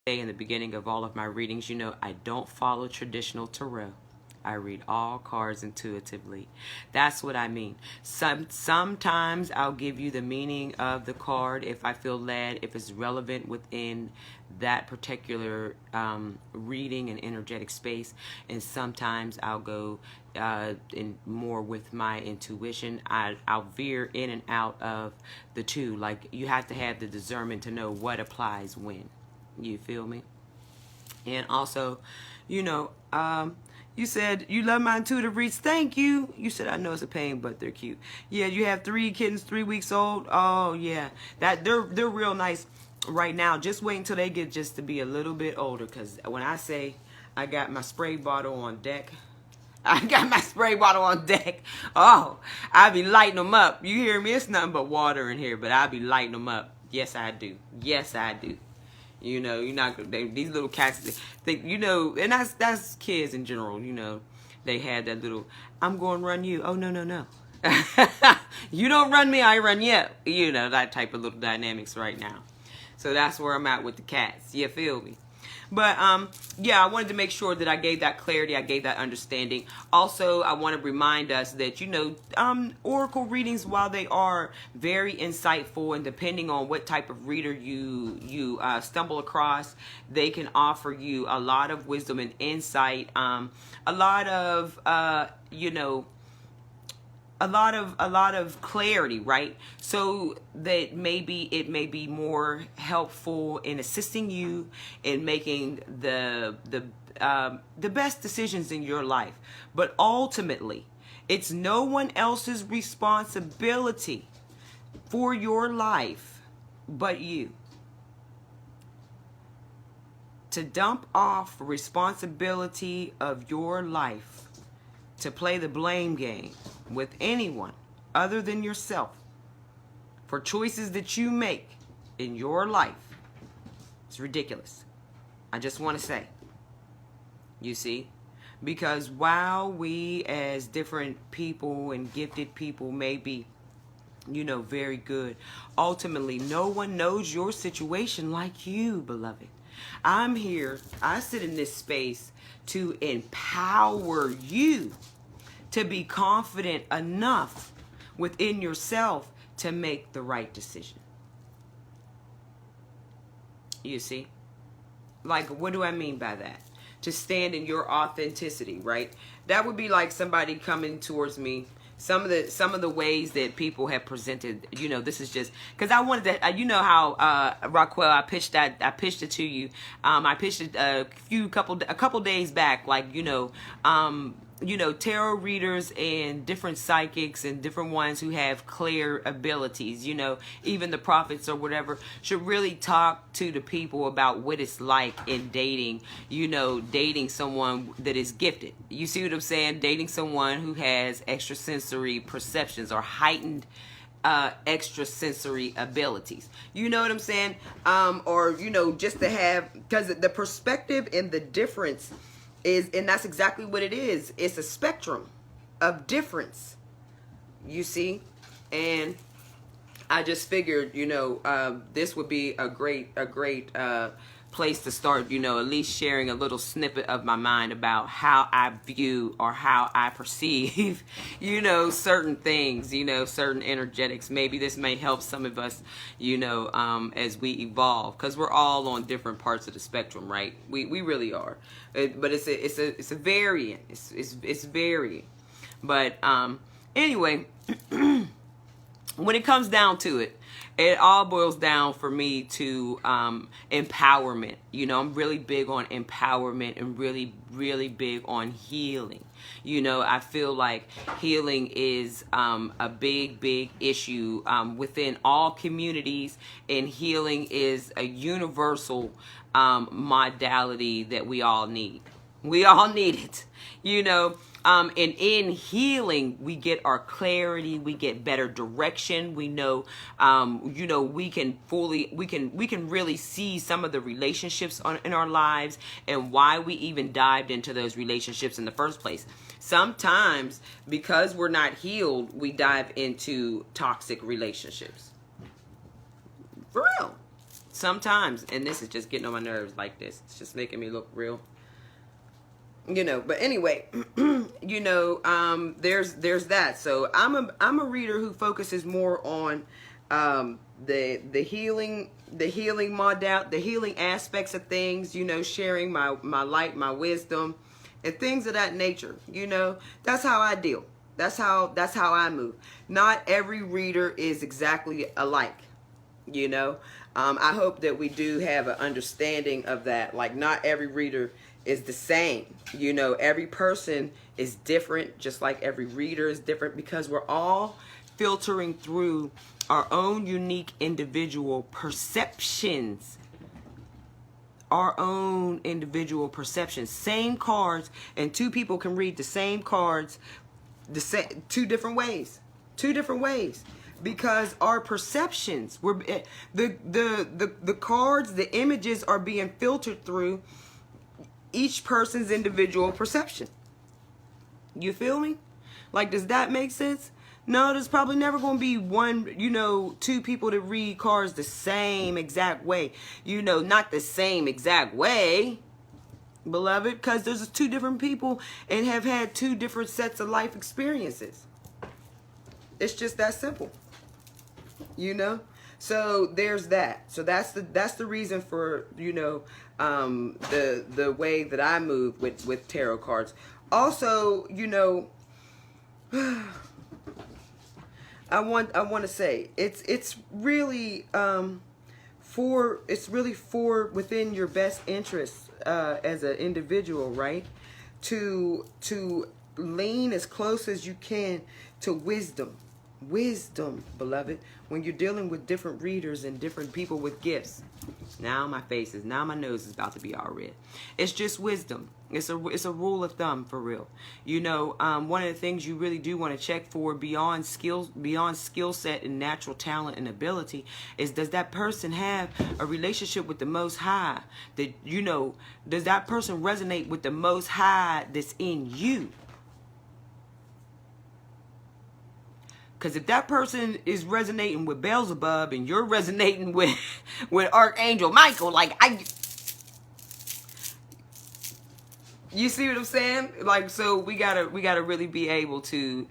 In the beginning of all of my readings, you know, I don't follow traditional tarot. I read all cards intuitively. That's what I mean. Sometimes I'll give you the meaning of the card if I feel led, if it's relevant within that particular reading and energetic space. And sometimes I'll go in more with my intuition. I'll veer in and out of the two. Like, you have to have the discernment to know what applies when. You feel me? And also, you know, you said you love my intuitive reads. Thank you. You said I know it's a pain, but they're cute. Yeah, you have 3 kittens, 3 weeks old. Oh yeah, they're real nice right now. Just wait until they get just to be a little bit older. Cause when I say I got my spray bottle on deck, I got my spray bottle on deck. Oh, I be lighting them up. You hear me? It's nothing but water in here, but I be lighting them up. Yes, I do. Yes, I do. You know, you're not these little cats. They, you know, and that's kids in general. You know, they had that little. I'm going to run you. Oh no no no. You don't run me, I run you. You know, that type of little dynamics right now. So that's where I'm at with the cats. You feel me? But yeah, I wanted to make sure that I gave that clarity, I gave that understanding. Also, I want to remind us that, you know, oracle readings, while they are very insightful, and depending on what type of reader you stumble across, they can offer you a lot of wisdom and insight, a lot of you know, a lot of clarity, right? So that it may be more helpful in assisting you in making the best decisions in your life. But ultimately, it's no one else's responsibility for your life but you. To dump off responsibility of your life, to play the blame game with anyone other than yourself for choices that you make in your life, it's ridiculous. I just want to say, you see, because while we as different people and gifted people may be, you know, very good, ultimately no one knows your situation like you, beloved. I'm here, I sit in this space to empower you to be confident enough within yourself to make the right decision. You see? Like, what do I mean by that? To stand in your authenticity, right? That would be like somebody coming towards me. Some of the ways that people have presented, you know, this is just because I wanted to, you know how Raquel, I pitched it to you. I pitched it a couple days back, like, you know, tarot readers and different psychics and different ones who have clear abilities, you know, even the prophets or whatever, should really talk to the people about what it's like in dating, you know, dating someone that is gifted. You see what I'm saying? Dating someone who has extrasensory perceptions or heightened extrasensory abilities. You know what I'm saying? Or, you know, just to have, because the perspective and the difference is, and that's exactly what it is. It's a spectrum of difference, you see? And I just figured, you know, this would be a great place to start, you know, at least sharing a little snippet of my mind about how I view or how I perceive, you know, certain things, you know, certain energetics. Maybe this may help some of us, you know, as we evolve, because we're all on different parts of the spectrum, right? We really are. But it's a variant. It's varying. But anyway, when it comes down to it, it all boils down for me to empowerment. You know, I'm really big on empowerment and really, really big on healing. You know, I feel like healing is a big issue within all communities, and healing is a universal modality that we all need. We all need it, you know. And in healing, we get our clarity, we get better direction. We know, you know, we can really see some of the relationships in our lives and why we even dived into those relationships in the first place. Sometimes because we're not healed, we dive into toxic relationships. For real. sometimes, and this is just getting on my nerves like this. It's just making me look real. But anyway, there's that. So I'm a reader who focuses more on the healing modality, the healing aspects of things, sharing my light, my wisdom, and things of that nature. That's how I deal. That's how I move. Not every reader is exactly alike. I hope that we do have an understanding of that. Like, not every reader is the same. Every person is different, just like every reader is different, because we're all filtering through our own unique individual perceptions. Our own individual perceptions. Same cards, and two people can read the same cards two different ways. Because our perceptions, the cards, the images are being filtered through each person's individual perception. You feel me? Like, does that make sense? No, there's probably never going to be two people that read cards the same exact way. Not the same exact way, beloved, because there's two different people and have had two different sets of life experiences. It's just that simple. So there's that. So that's the reason for the way that I move with tarot cards. Also, I want to say it's really for within your best interest as an individual, right? To lean as close as you can to wisdom, beloved, when you're dealing with different readers and different people with gifts. Now my nose is about to be all red. It's just wisdom. It's a rule of thumb, for real. One of the things you really do want to check for beyond skill set and natural talent and ability is, does that person have a relationship with the Most High? Does that person resonate with the Most High that's in you? Because if that person is resonating with Beelzebub and you're resonating with Archangel Michael, you see what I'm saying? Like, so we gotta really be able to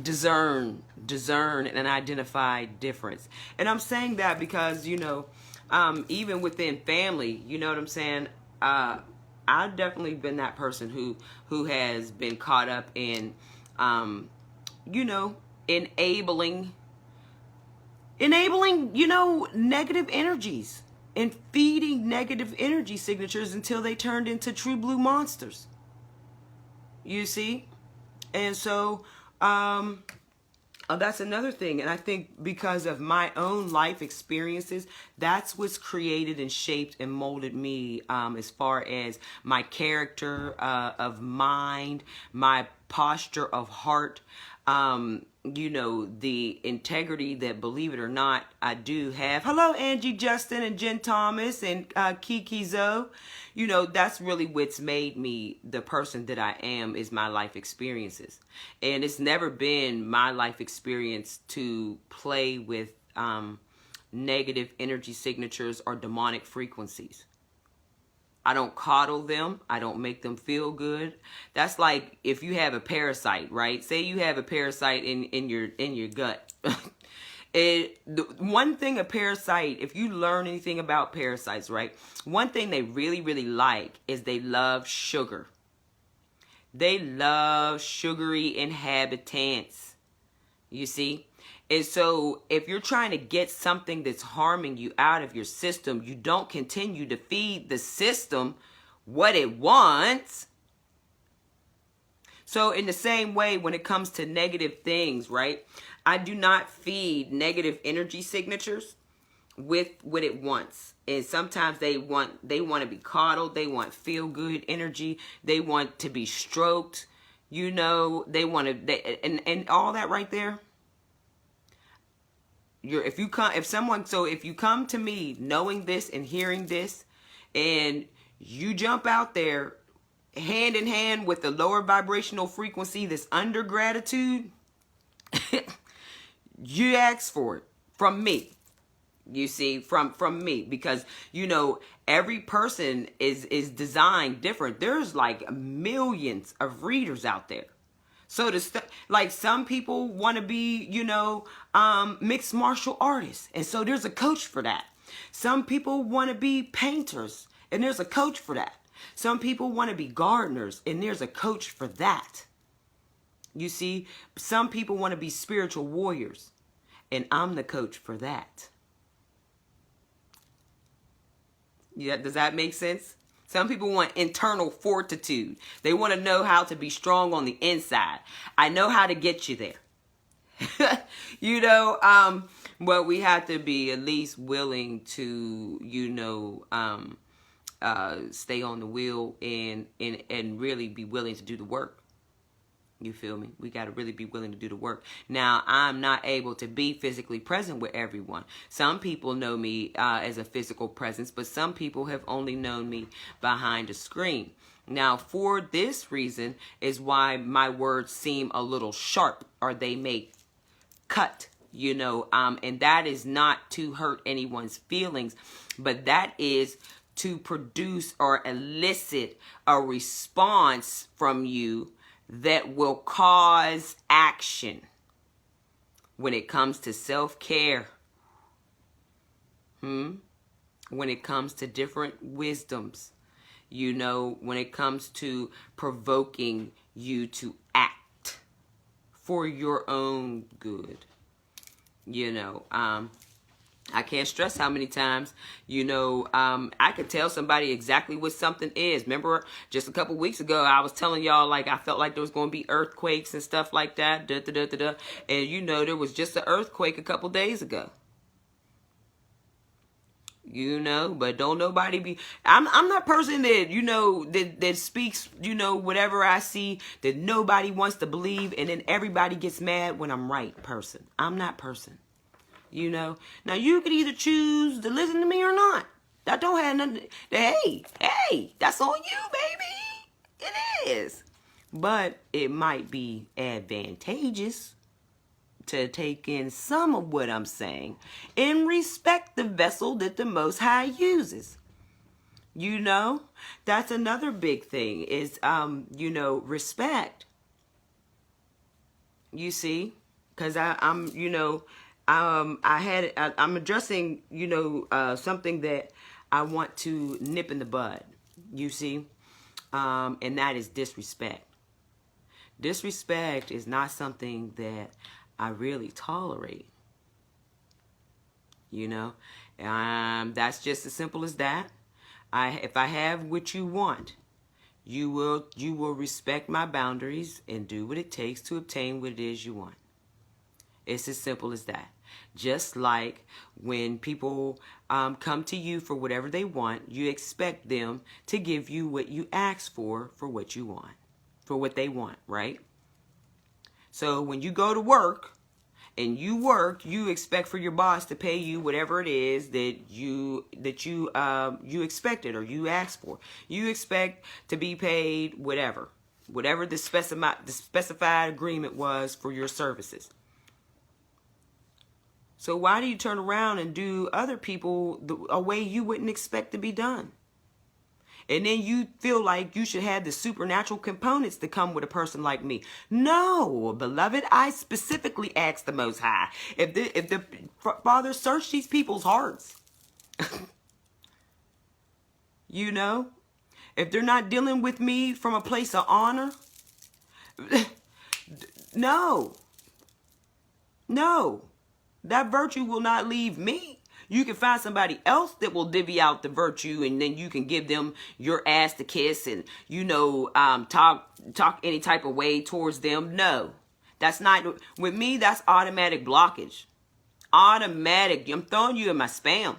discern and identify difference. And I'm saying that because even within family, you know what I'm saying? I've definitely been that person who has been caught up in enabling, negative energies and feeding negative energy signatures until they turned into true blue monsters. You see? And so, that's another thing. And I think because of my own life experiences, that's what's created and shaped and molded me, as far as my character of mind, my posture of heart, the integrity that, believe it or not, I do have. Hello, Angie, Justin, and Jen Thomas, and Kiki Zoe. That's really what's made me the person that I am, is my life experiences. And it's never been my life experience to play with negative energy signatures or demonic frequencies. I don't coddle them. I don't make them feel good. That's like if you have a parasite, right? Say you have a parasite in your gut. One thing a parasite, if you learn anything about parasites, right? One thing they really, really like is they love sugar. They love sugary inhabitants. You see? And so if you're trying to get something that's harming you out of your system, you don't continue to feed the system what it wants. So in the same way, when it comes to negative things, right? I do not feed negative energy signatures with what it wants. And sometimes they want to be coddled. They want feel good energy. They want to be stroked. They want to, and all that right there. If you come to me knowing this and hearing this, and you jump out there hand in hand with the lower vibrational frequency that's under gratitude, you ask for it from me. You see, from me, because you know every person is designed different. There's like millions of readers out there. So like some people want to be, you know, mixed martial artists, and so there's a coach for that. Some people want to be painters, and there's a coach for that. Some people want to be gardeners, and there's a coach for that. You see, some people want to be spiritual warriors, and I'm the coach for that. Yeah, does that make sense? Some people want internal fortitude. They want to know how to be strong on the inside. I know how to get you there. You know, but we have to be at least willing to, you know, stay on the wheel and really be willing to do the work. You feel me? We got to really be willing to do the work. Now, I'm not able to be physically present with everyone. Some people know me as a physical presence, but some people have only known me behind a screen. Now, for this reason is why my words seem a little sharp, or they may cut, you know, and that is not to hurt anyone's feelings, but that is to produce or elicit a response from you that will cause action when it comes to self-care, when it comes to different wisdoms, you know, when it comes to provoking you to act for your own good. You know, I can't stress how many times, you know, I could tell somebody exactly what something is. Remember, just a couple weeks ago, I was telling y'all, like, I felt like there was going to be earthquakes and stuff like that. And, you know, there was just an earthquake a couple days ago. You know, but don't nobody be, I'm that person that, you know, that speaks, you know, whatever I see that nobody wants to believe, and then everybody gets mad when I'm right person. I'm that person. You know, now you could either choose to listen to me or not. That don't have nothing. Hey, that's on you, baby. It is. But it might be advantageous to take in some of what I'm saying and respect the vessel that the Most High uses. You know, that's another big thing is, you know, respect. You see, because I'm, you know, I'm addressing, you know, something that I want to nip in the bud, you see, and that is disrespect. Disrespect is not something that I really tolerate, you know, that's just as simple as that. If I have what you want, you will respect my boundaries and do what it takes to obtain what it is you want. It's as simple as that. Just like when people come to you for whatever they want, you expect them to give you what you ask for what you want, for what they want, right? So when you go to work and you work, you expect for your boss to pay you whatever it is that you expected or you asked for. You expect to be paid whatever the specified agreement was for your services. So why do you turn around and do other people a way you wouldn't expect to be done? And then you feel like you should have the supernatural components to come with a person like me. No, beloved, I specifically asked the Most High. If the Father searched these people's hearts, you know, if they're not dealing with me from a place of honor, no, that virtue will not leave me. You can find somebody else that will divvy out the virtue, and then you can give them your ass to kiss and, you know, talk any type of way towards them. No, that's not, with me, that's automatic blockage. Automatic. I'm throwing you in my spam.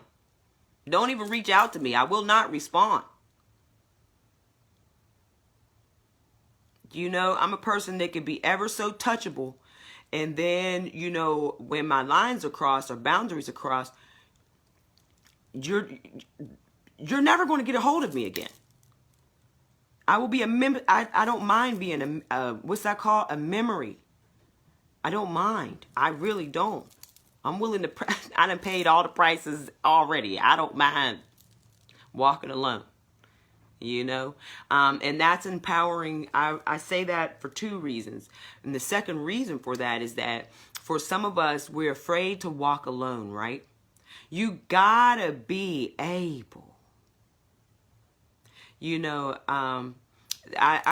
Don't even reach out to me. I will not respond. You know, I'm a person that can be ever so touchable. And then, you know, when my lines are crossed or boundaries are crossed, you're never going to get a hold of me again. I will be a member. I don't mind being what's that called? A memory. I don't mind. I really don't. I'm willing to, I done paid all the prices already. I don't mind walking alone, you know? And that's empowering. I say that for two reasons. And the second reason for that is that for some of us, we're afraid to walk alone, right? You gotta be able. You know, I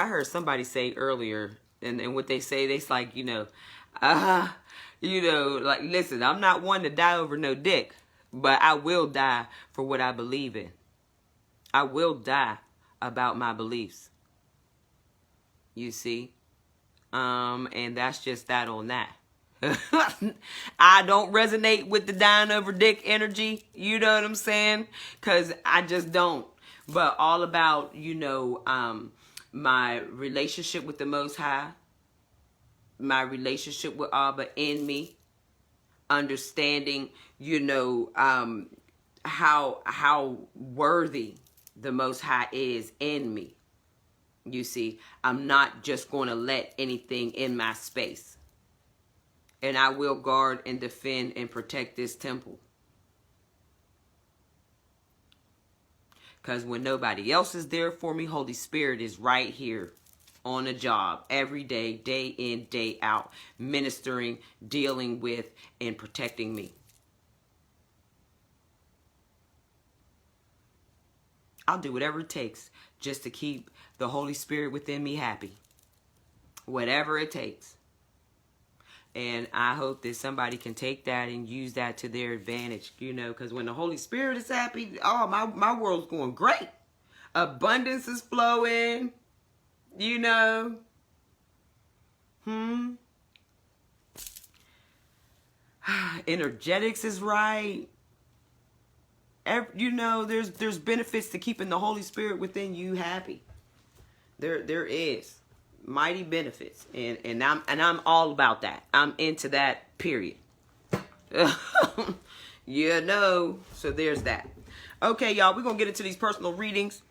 heard somebody say earlier, and what they say, they's like, like, listen, I'm not one to die over no dick, but I will die for what I believe in. I will die about my beliefs. You see? And that's just that on that. I don't resonate with the dying over dick energy. You know what I'm saying? Because I just don't. But all about, my relationship with the Most High, my relationship with Abba in me, understanding, how worthy the Most High is in me. You see, I'm not just going to let anything in my space. And I will guard and defend and protect this temple. Because when nobody else is there for me, Holy Spirit is right here on the job every day, day in, day out, ministering, dealing with, and protecting me. I'll do whatever it takes just to keep the Holy Spirit within me happy. Whatever it takes. And I hope that somebody can take that and use that to their advantage, because when the Holy Spirit is happy, oh, my world's going great. Abundance is flowing, Energetics is right. There's benefits to keeping the Holy Spirit within you happy. There is mighty benefits, and I'm all about that. I'm into that, period. So there's that. Okay, y'all, we're gonna get into these personal readings.